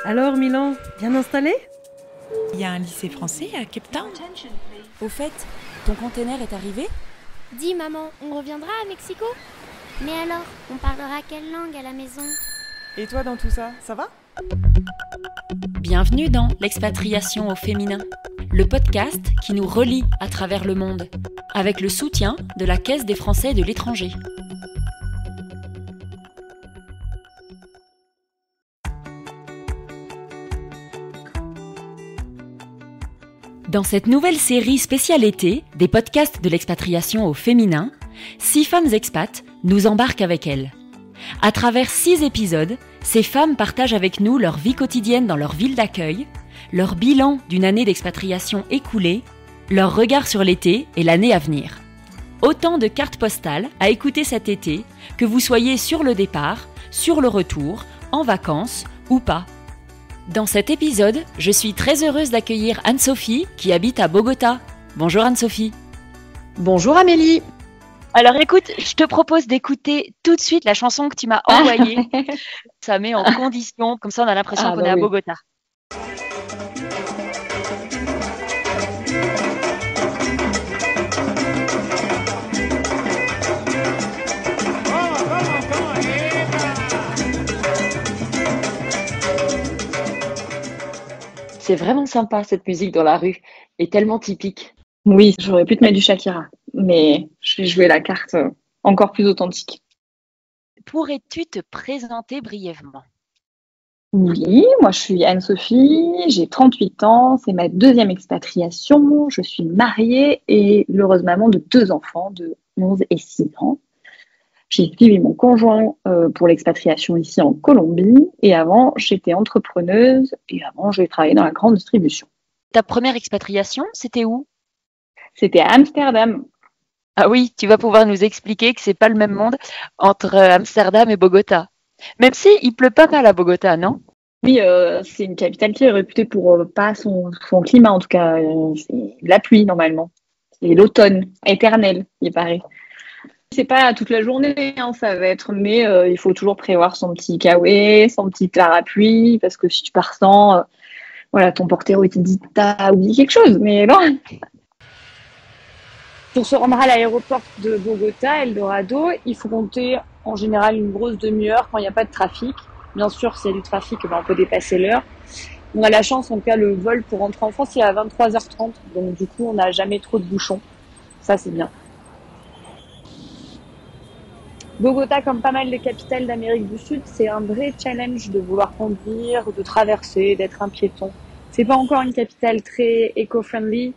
Alors Milan, bien installé? Il y a un lycée français à Cape Town. Au fait, ton container est arrivé? Dis maman, on reviendra à Mexico? Mais alors, on parlera quelle langue à la maison? Et toi dans tout ça, ça va? Bienvenue dans L'expatriation au féminin, le podcast qui nous relie à travers le monde, avec le soutien de la Caisse des Français de l'étranger. Dans cette nouvelle série spéciale été des podcasts de l'expatriation au féminin, 6 femmes expats nous embarquent avec elles. À travers 6 épisodes, ces femmes partagent avec nous leur vie quotidienne dans leur ville d'accueil, leur bilan d'une année d'expatriation écoulée, leur regard sur l'été et l'année à venir. Autant de cartes postales à écouter cet été, que vous soyez sur le départ, sur le retour, en vacances ou pas. Dans cet épisode, je suis très heureuse d'accueillir Anne-Sophie qui habite à Bogota. Bonjour Anne-Sophie. Bonjour Amélie. Alors écoute, je te propose d'écouter tout de suite la chanson que tu m'as envoyée. Ça met en condition, comme ça on a l'impression qu'on est à Bogota. C'est vraiment sympa cette musique dans la rue, et tellement typique. Oui, j'aurais pu te mettre du Shakira, mais je vais jouer la carte encore plus authentique. Pourrais-tu te présenter brièvement? Oui, moi je suis Anne-Sophie, j'ai 38 ans, c'est ma 2e expatriation, je suis mariée et l'heureuse maman de 2 enfants de 11 et 6 ans. J'ai suivi mon conjoint pour l'expatriation ici en Colombie et avant j'étais entrepreneuse et avant j'ai travaillé dans la grande distribution. Ta première expatriation, c'était où? C'était à Amsterdam. Ah oui, tu vas pouvoir nous expliquer que c'est pas le même monde entre Amsterdam et Bogota. Même si il pleut pas mal à Bogota, non? Oui, c'est une capitale qui est réputée pour pas son climat en tout cas. C'est la pluie normalement. C'est l'automne éternel, il paraît. C'est pas toute la journée, hein, ça va être, mais il faut toujours prévoir son petit kawaii, son petit parapluie, parce que si tu pars sans, voilà, ton portero il te dit t'as oublié quelque chose, mais non. Pour se rendre à l'aéroport de Bogota, Eldorado, il faut compter en général une grosse demi-heure quand il n'y a pas de trafic. Bien sûr, s'il y a du trafic, on peut dépasser l'heure. On a la chance, en tout cas, le vol pour rentrer en France, il est à 23h30, donc du coup, on n'a jamais trop de bouchons. Ça, c'est bien. Bogota, comme pas mal de capitales d'Amérique du Sud, c'est un vrai challenge de vouloir conduire, de traverser, d'être un piéton. C'est pas encore une capitale très éco-friendly.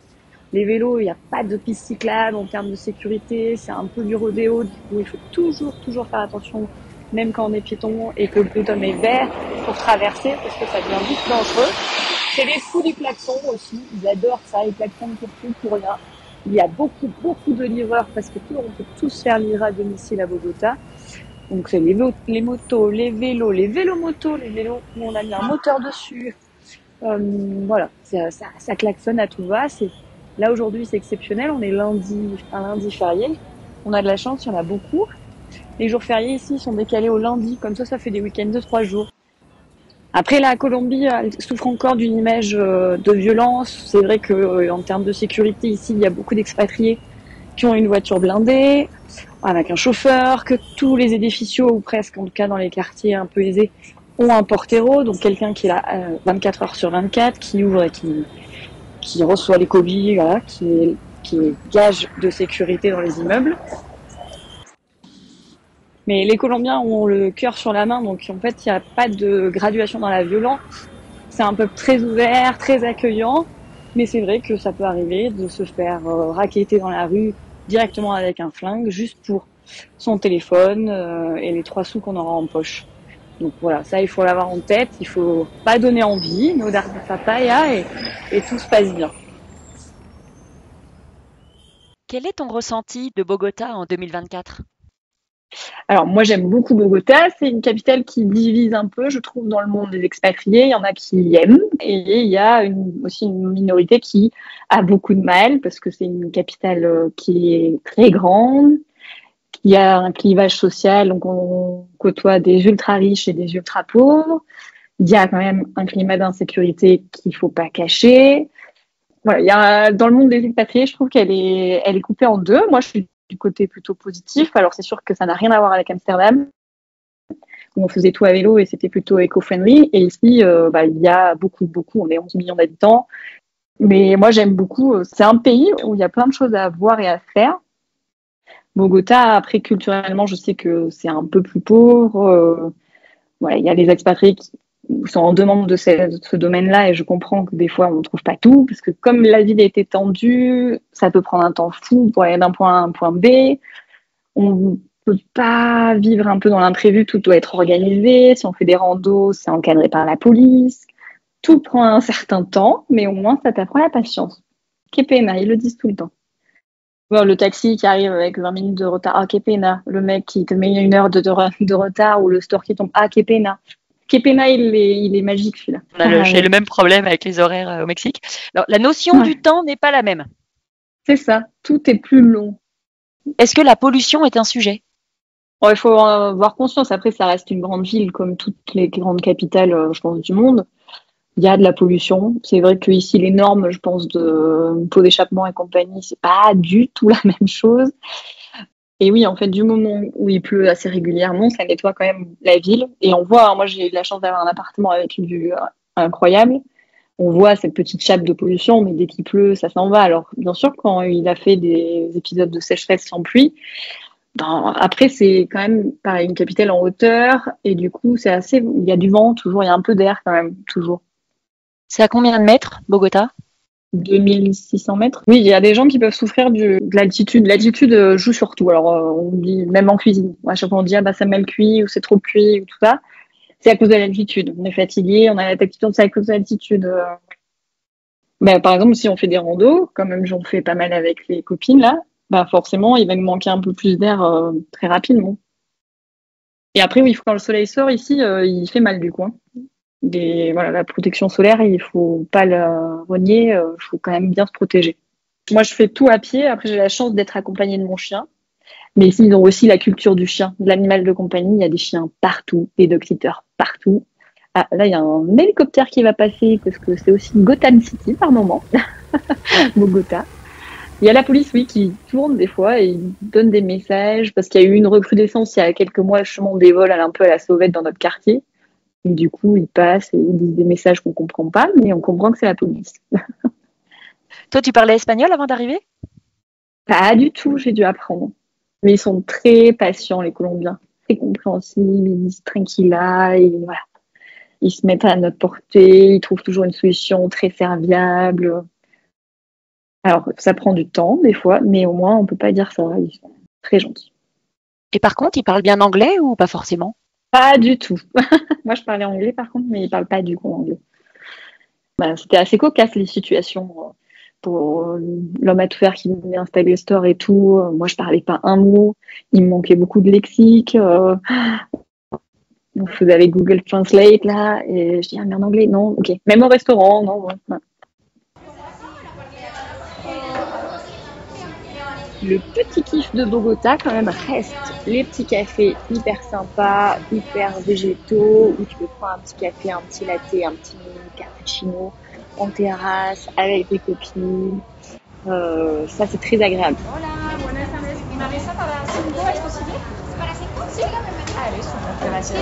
Les vélos, il n'y a pas de piste cyclable en termes de sécurité, c'est un peu du rodéo, du coup il faut toujours faire attention, même quand on est piéton et que le peloton est vert, pour traverser parce que ça devient vite dangereux. C'est les fous du klaxon aussi, ils adorent ça, ils klaxonnent pour tout, pour rien. Il y a beaucoup de livreurs parce que on peut tous faire livrer à domicile à Bogota. Donc c'est les motos, les vélos, les vélos-motos, les vélos où on a mis un moteur dessus. Voilà, ça klaxonne à tout va. Là aujourd'hui c'est exceptionnel, on est un lundi férié. On a de la chance, il y en a beaucoup. Les jours fériés ici sont décalés au lundi, comme ça fait des week-ends de 3 jours. Après, la Colombie elle souffre encore d'une image de violence. C'est vrai que en termes de sécurité, ici, il y a beaucoup d'expatriés qui ont une voiture blindée, avec un chauffeur, que tous les édificiaux, ou presque, en tout cas dans les quartiers un peu aisés, ont un portero, donc quelqu'un qui est là 24 heures sur 24, qui ouvre et qui reçoit les colis, voilà, qui est gage de sécurité dans les immeubles. Mais les Colombiens ont le cœur sur la main, donc en fait, il n'y a pas de graduation dans la violence. C'est un peuple très ouvert, très accueillant, mais c'est vrai que ça peut arriver de se faire racketter dans la rue directement avec un flingue, juste pour son téléphone et les 3 sous qu'on aura en poche. Donc voilà, ça, il faut l'avoir en tête, il faut pas donner envie, no dar papaya, et tout se passe bien. Quel est ton ressenti de Bogota en 2024? Alors moi j'aime beaucoup Bogota, c'est une capitale qui divise un peu, je trouve, dans le monde des expatriés. Il y en a qui aiment et il y a aussi une minorité qui a beaucoup de mal parce que c'est une capitale qui est très grande, Il y a un clivage social, donc on côtoie des ultra riches et des ultra pauvres. Il y a quand même un climat d'insécurité qu'il faut pas cacher. Voilà, il y a dans le monde des expatriés, je trouve elle est coupée en deux. Moi, je suis du côté plutôt positif. Alors, c'est sûr que ça n'a rien à voir avec Amsterdam, où on faisait tout à vélo et c'était plutôt éco-friendly. Et ici, il y a beaucoup, on est 11 millions d'habitants. Mais moi, j'aime beaucoup. C'est un pays où il y a plein de choses à voir et à faire. Bogota, après, culturellement, je sais que c'est un peu plus pauvre. Ouais, il y a les expatriés qui sont en demande de ce domaine-là et je comprends que des fois, on ne trouve pas tout parce que comme la ville est étendue, ça peut prendre un temps fou pour aller d'un point A à un point B. On peut pas vivre un peu dans l'imprévu, tout doit être organisé. Si on fait des randos, c'est encadré par la police. Tout prend un certain temps, mais au moins, ça t'apprend la patience. Que pena, ils le disent tout le temps. Bon, le taxi qui arrive avec 20 minutes de retard, ah, que pena. Le mec qui te met 1 heure de retard ou le store qui tombe, ah, que pena. Que pena, il est magique, celui-là. J'ai le même problème avec les horaires au Mexique. Alors, la notion du temps n'est pas la même. C'est ça, tout est plus long. Est-ce que la pollution est un sujet? Bon, il faut avoir conscience. Après, ça reste une grande ville comme toutes les grandes capitales, je pense, du monde. Il y a de la pollution. C'est vrai que ici, les normes, je pense, de pots d'échappement et compagnie, c'est pas du tout la même chose. Et oui, en fait, du moment où il pleut assez régulièrement, ça nettoie quand même la ville. Et on voit, moi, j'ai eu la chance d'avoir un appartement avec une vue incroyable. On voit cette petite chape de pollution, mais dès qu'il pleut, ça s'en va. Alors, bien sûr, quand il a fait des épisodes de sécheresse sans pluie, après, c'est quand même pareil, une capitale en hauteur. Et du coup, il y a du vent, toujours, il y a un peu d'air quand même, toujours. C'est à combien de mètres, Bogota? 2600 mètres. Oui, il y a des gens qui peuvent souffrir de l'altitude. L'altitude joue sur tout. Alors, on dit, même en cuisine. À chaque fois, on dit, c'est mal cuit, ou c'est trop cuit, ou tout ça. C'est à cause de l'altitude. On est fatigué, on a la tactitude, c'est à cause de l'altitude. Mais par exemple, si on fait des randos, quand même j'en fais pas mal avec les copines, là, forcément, il va nous manquer un peu plus d'air très rapidement. Et après, oui, quand le soleil sort ici, il fait mal du coup. La protection solaire, il faut pas la renier, il faut quand même bien se protéger. Moi, je fais tout à pied. Après, j'ai la chance d'être accompagnée de mon chien. Mais ici, ils ont aussi la culture du chien, de l'animal de compagnie. Il y a des chiens partout, des dog-sitters partout. Ah, là, il y a un hélicoptère qui va passer parce que c'est aussi Gotham City par moment. Bogota. Il y a la police, oui, qui tourne des fois et donne des messages parce qu'il y a eu une recrudescence il y a quelques mois, justement, des vols un peu à la sauvette dans notre quartier. Et du coup, ils passent et ils disent des messages qu'on comprend pas, mais on comprend que c'est la police. Toi, tu parlais espagnol avant d'arriver? Pas du tout, j'ai dû apprendre. Mais ils sont très patients, les Colombiens. Très compréhensibles, ils disent tranquilla, et voilà. Ils se mettent à notre portée, ils trouvent toujours une solution très serviable. Alors, ça prend du temps, des fois, mais au moins, on peut pas dire ça. Ils sont très gentils. Et par contre, ils parlent bien anglais ou pas forcément? Pas du tout. Moi, je parlais anglais, par contre, mais ils parlent pas du tout anglais. C'était assez cocasse, les situations. Pour l'homme à tout faire qui venait installer le store et tout. Moi, je parlais pas un mot. Il me manquait beaucoup de lexique. On faisait avec Google Translate, là. Et je dis, mais en anglais, non, ok. Même au restaurant, non. Ouais. Le petit kiff de Bogota, quand même, reste les petits cafés hyper sympas, hyper végétaux, où tu peux prendre un petit café, un petit latte, un petit cappuccino en terrasse, avec des copines. Ça, c'est très agréable. Hola, buenas tardes. Una mesa para 5, ¿es posible? ¿Para 5? Sí. Allez, super, gracias.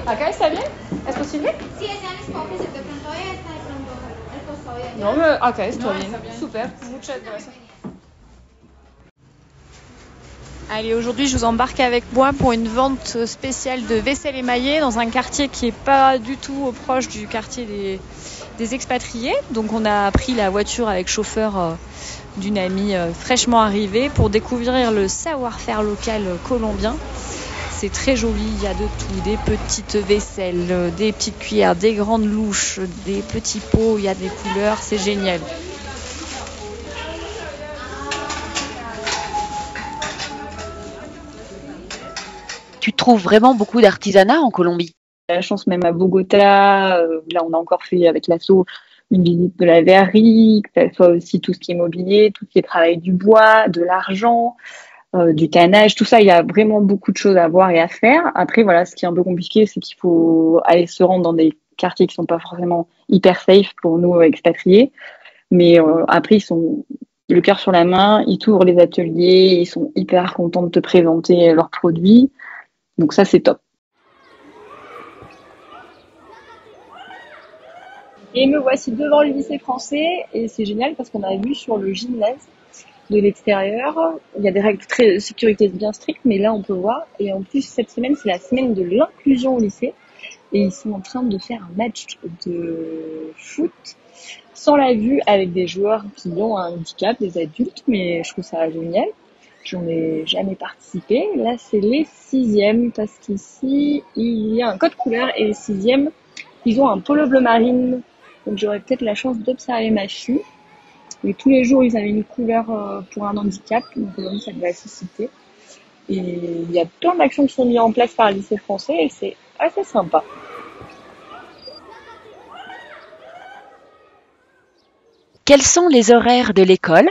¿Acá está bien? ¿Es posible? Sí, ese es coffee, de pronto esta, de pronto el costado de allá. No, mais acá está bien. Super, muchas gracias. Allez, aujourd'hui, je vous embarque avec moi pour une vente spéciale de vaisselle émaillée dans un quartier qui n'est pas du tout proche du quartier des expatriés. Donc, on a pris la voiture avec chauffeur d'une amie fraîchement arrivée pour découvrir le savoir-faire local colombien. C'est très joli, il y a de tout, des petites vaisselles, des petites cuillères, des grandes louches, des petits pots, il y a des couleurs, c'est génial. Tu trouves vraiment beaucoup d'artisanat en Colombie? La chance même à Bogota, là on a encore fait avec l'asso une visite de la verrerie, que ce soit aussi tout ce qui est mobilier, tout ce qui est travail du bois, de l'argent. du tannage, tout ça. Il y a vraiment beaucoup de choses à voir et à faire. Après, voilà, ce qui est un peu compliqué, c'est qu'il faut aller se rendre dans des quartiers qui sont pas forcément hyper safe pour nous expatriés. Mais après, ils sont le cœur sur la main, ils t'ouvrent les ateliers, ils sont hyper contents de te présenter leurs produits. Donc ça, c'est top. Et me voici devant le lycée français et c'est génial parce qu'on a vu sur le gymnase de l'extérieur, il y a des règles de sécurité bien strictes, mais là on peut voir. Et en plus, cette semaine, c'est la semaine de l'inclusion au lycée et ils sont en train de faire un match de foot sans la vue avec des joueurs qui ont un handicap, des adultes, mais je trouve ça génial. J'en ai jamais participé. Là, c'est les 6e parce qu'ici, il y a un code couleur et les 6e, ils ont un polo bleu marine. Donc, j'aurai peut-être la chance d'observer ma fille. Et tous les jours, ils avaient une couleur pour un handicap. Donc, aujourd'hui, ça devait susciter. Et il y a plein d'actions qui sont mises en place par le lycée français et c'est assez sympa. Quels sont les horaires de l'école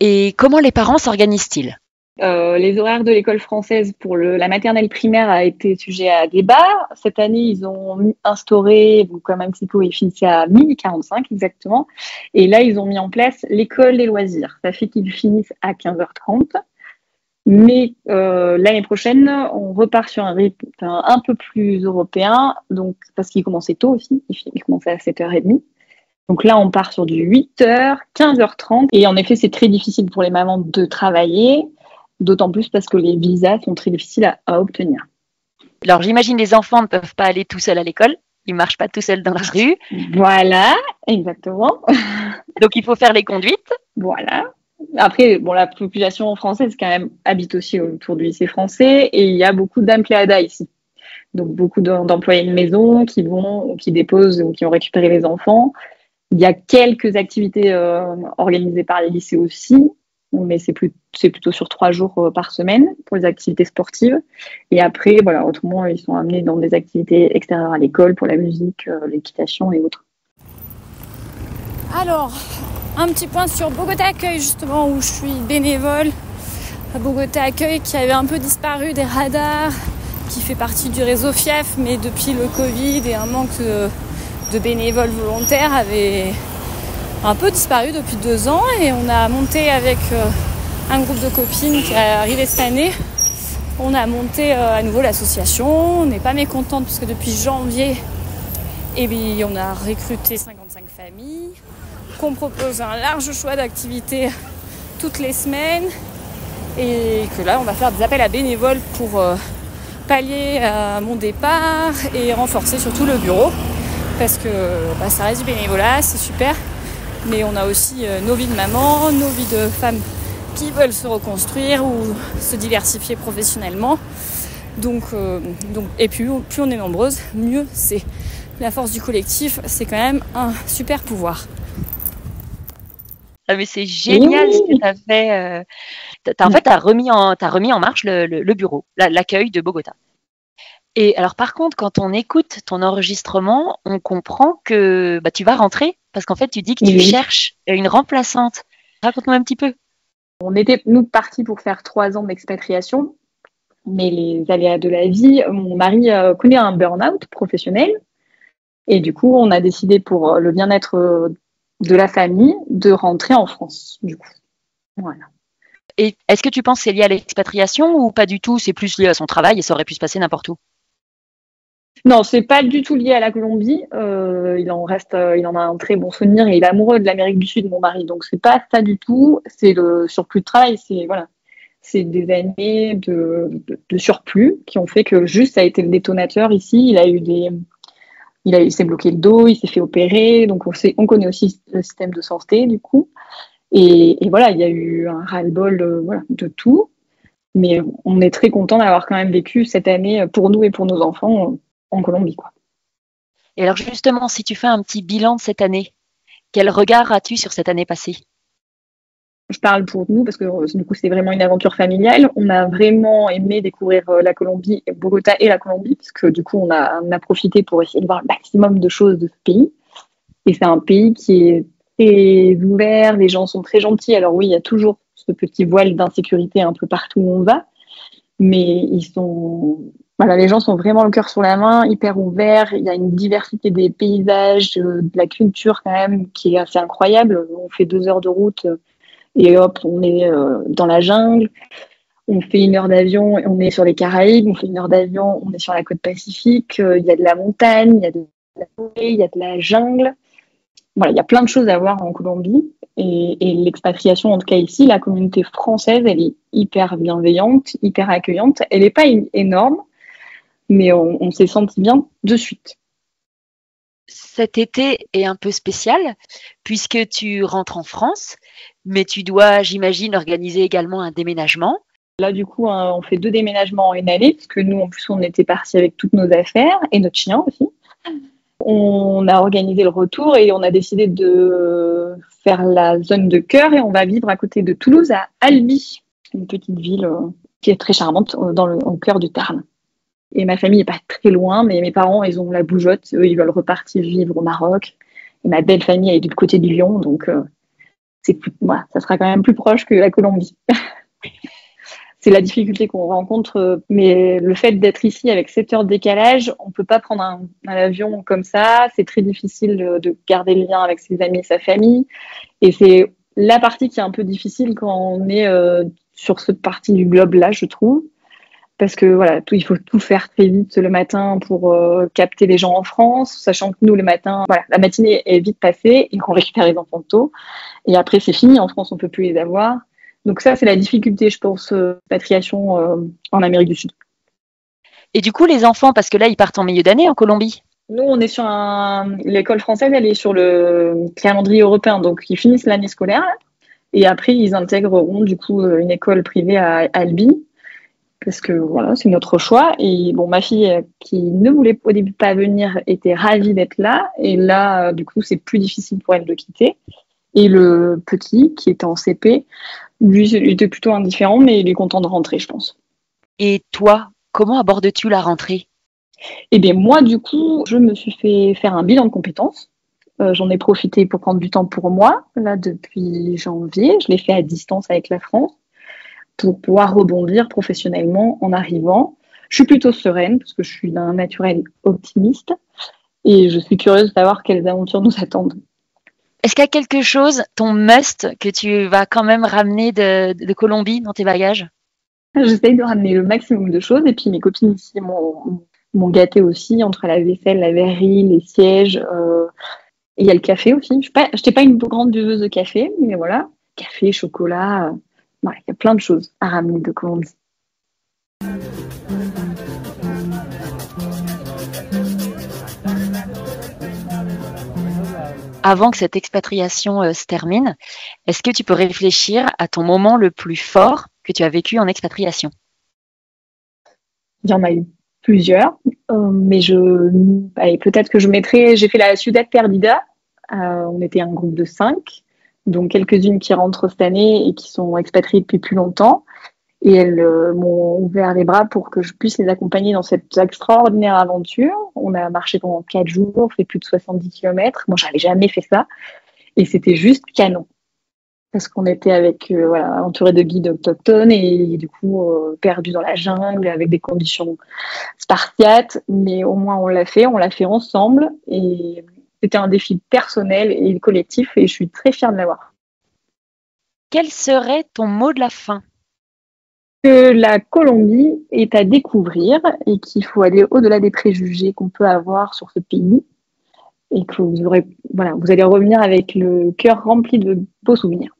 et comment les parents s'organisent-ils? Les horaires de l'école française pour la maternelle primaire a été sujet à débat. Cette année, ils ont instauré, comme un petit peu, ils finissaient à 12h45 exactement. Et là, ils ont mis en place l'école des loisirs. Ça fait qu'ils finissent à 15h30. Mais l'année prochaine, on repart sur un rythme un peu plus européen, donc parce qu'ils commençaient tôt aussi. Ils commençaient à 7h30. Donc là, on part sur du 8h, 15h30. Et en effet, c'est très difficile pour les mamans de travailler, d'autant plus parce que les visas sont très difficiles à obtenir. Alors, j'imagine les enfants ne peuvent pas aller tout seuls à l'école. Ils ne marchent pas tout seuls dans la rue. Voilà, exactement. Donc, il faut faire les conduites. Voilà. Après, bon, la population française quand même habite aussi autour du lycée français et il y a beaucoup d'empleadas ici. Donc, beaucoup d'employés de maison qui vont, qui déposent ou qui ont récupéré les enfants. Il y a quelques activités organisées par les lycées aussi, mais c'est plutôt sur 3 jours par semaine pour les activités sportives. Et après, voilà, autrement, ils sont amenés dans des activités extérieures à l'école pour la musique, l'équitation et autres. Alors, un petit point sur Bogota Accueil, justement, où je suis bénévole. Bogota Accueil qui avait un peu disparu des radars, qui fait partie du réseau FIEF, mais depuis le Covid et un manque de bénévoles volontaires avait un peu disparu depuis 2 ans. Et on a monté avec un groupe de copines qui est arrivé cette année. On a monté à nouveau l'association. On n'est pas mécontente parce que depuis janvier, on a recruté 55 familles, qu'on propose un large choix d'activités toutes les semaines et que là on va faire des appels à bénévoles pour pallier à mon départ et renforcer surtout le bureau parce que ça reste du bénévolat, c'est super, mais on a aussi nos vies de maman, nos vies de femmes qui veulent se reconstruire ou se diversifier professionnellement. Donc et plus on est nombreuses, mieux c'est. La force du collectif, c'est quand même un super pouvoir. Ah mais c'est génial ce que tu as fait. T'as remis en marche le bureau, l'accueil de Bogota. Et alors par contre, quand on écoute ton enregistrement, on comprend que tu vas rentrer parce qu'en fait tu dis que tu cherches une remplaçante. Raconte-moi un petit peu. On était nous partis pour faire 3 ans d'expatriation, mais les aléas de la vie, mon mari connaît un burn-out professionnel. Et du coup, on a décidé pour le bien-être de la famille de rentrer en France, du coup. Voilà. Et est-ce que tu penses que c'est lié à l'expatriation ou pas du tout? C'est plus lié à son travail et ça aurait pu se passer n'importe où? Non, c'est pas du tout lié à la Colombie. Il en a un très bon souvenir et il est amoureux de l'Amérique du Sud, mon mari. Donc c'est pas ça du tout. C'est le surplus de travail. C'est des années de surplus qui ont fait que juste ça a été le détonateur ici. Il s'est bloqué le dos, il s'est fait opérer, donc on connaît aussi le système de santé du coup. Et voilà, il y a eu un ras-le-bol de tout. Mais on est très content d'avoir quand même vécu cette année pour nous et pour nos enfants en Colombie, quoi. Et alors justement, si tu fais un petit bilan de cette année, quel regard as-tu sur cette année passée? Je parle pour nous parce que du coup c'est vraiment une aventure familiale. On a vraiment aimé découvrir la Colombie, Bogota et la Colombie, parce que du coup on a profité pour essayer de voir le maximum de choses de ce pays. Et c'est un pays qui est très ouvert, les gens sont très gentils. Alors oui, il y a toujours ce petit voile d'insécurité un peu partout où on va. Mais les gens sont vraiment le cœur sur la main, hyper ouverts. Il y a une diversité des paysages, de la culture quand même, qui est assez incroyable. On fait 2 heures de route et hop, on est dans la jungle. On fait 1 heure d'avion et on est sur les Caraïbes. On fait 1 heure d'avion, on est sur la côte Pacifique. Il y a de la montagne, il y a de la forêt, il y a de la jungle. Voilà, il y a plein de choses à voir en Colombie. Et l'expatriation, en tout cas ici, la communauté française, elle est hyper bienveillante, hyper accueillante. Elle n'est pas énorme, mais on s'est senti bien de suite. Cet été est un peu spécial puisque tu rentres en France, mais tu dois, j'imagine, organiser également un déménagement. Là, du coup, on fait 2 déménagements en une année, parce que nous, en plus, on était partis avec toutes nos affaires et notre chien aussi. On a organisé le retour et on a décidé de faire la zone de cœur et on va vivre à côté de Toulouse, à Albi, une petite ville qui est très charmante au cœur du Tarn. Et ma famille n'est pas très loin, mais mes parents, ils ont la bougeotte. Eux, ils veulent repartir vivre au Maroc. Et ma belle famille, elle est du côté du Lyon, donc ça sera quand même plus proche que la Colombie. C'est la difficulté qu'on rencontre, mais le fait d'être ici avec 7 heures de décalage, on ne peut pas prendre un avion comme ça. C'est très difficile de garder le lien avec ses amis et sa famille. Et c'est la partie qui est un peu difficile quand on est sur cette partie du globe-là, je trouve. Parce que voilà, il faut tout faire très vite le matin pour capter les gens en France, sachant que nous, le matin, la matinée est vite passée et qu'on récupère les enfants tôt. Et après, c'est fini. En France, on ne peut plus les avoir. Donc ça, c'est la difficulté, je pense, expatriation en Amérique du Sud. Et du coup, les enfants, parce que là, ils partent en milieu d'année en Colombie. Nous, on est sur l'école française, elle est sur le calendrier européen. Donc, ils finissent l'année scolaire là, et après, ils intégreront du coup une école privée à Albi. Parce que voilà, c'est notre choix. Et bon, ma fille qui ne voulait au début pas venir était ravie d'être là. Et là, du coup, c'est plus difficile pour elle de quitter. Et le petit, qui était en CP, lui, il était plutôt indifférent, mais il est content de rentrer, je pense. Et toi, comment abordes-tu la rentrée ? Eh bien, moi, du coup, je me suis fait faire un bilan de compétences. J'en ai profité pour prendre du temps pour moi, là, depuis janvier. Je l'ai fait à distance avec la France, pour pouvoir rebondir professionnellement en arrivant. Je suis plutôt sereine, parce que je suis d'un naturel optimiste, et je suis curieuse de savoir quelles aventures nous attendent. Est-ce qu'il y a quelque chose, ton must, que tu vas quand même ramener de Colombie dans tes bagages ? J'essaye de ramener le maximum de choses, et puis mes copines ici m'ont gâtée aussi, entre la vaisselle, la verrerie, les sièges, et il y a le café aussi. Je n'étais pas une grande buveuse de café, mais voilà, café, chocolat, il y a plein de choses à ramener de Colombie. Avant que cette expatriation se termine, est-ce que tu peux réfléchir à ton moment le plus fort que tu as vécu en expatriation ? Il y en a eu plusieurs, mais peut-être que j'ai fait la Ciudad Perdida. On était un groupe de 5, donc quelques-unes qui rentrent cette année et qui sont expatriées depuis plus longtemps. Et elles m'ont ouvert les bras pour que je puisse les accompagner dans cette extraordinaire aventure. On a marché pendant 4 jours, fait plus de 70 km. Moi, j'avais jamais fait ça. Et c'était juste canon. Parce qu'on était entouré de guides autochtones et du coup, perdus dans la jungle avec des conditions spartiates. Mais au moins, on l'a fait ensemble. Et c'était un défi personnel et collectif et je suis très fière de l'avoir. Quel serait ton mot de la fin ? Que la Colombie est à découvrir et qu'il faut aller au-delà des préjugés qu'on peut avoir sur ce pays et que vous allez revenir avec le cœur rempli de beaux souvenirs.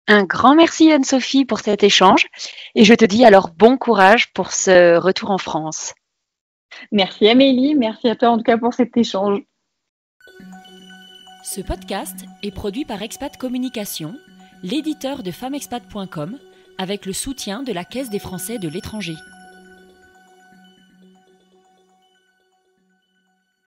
Un grand merci Anne-Sophie pour cet échange et je te dis alors bon courage pour ce retour en France. Merci Amélie, merci à toi en tout cas pour cet échange. Ce podcast est produit par Expat Communication, l'éditeur de femmexpat.com, avec le soutien de la Caisse des Français de l'étranger.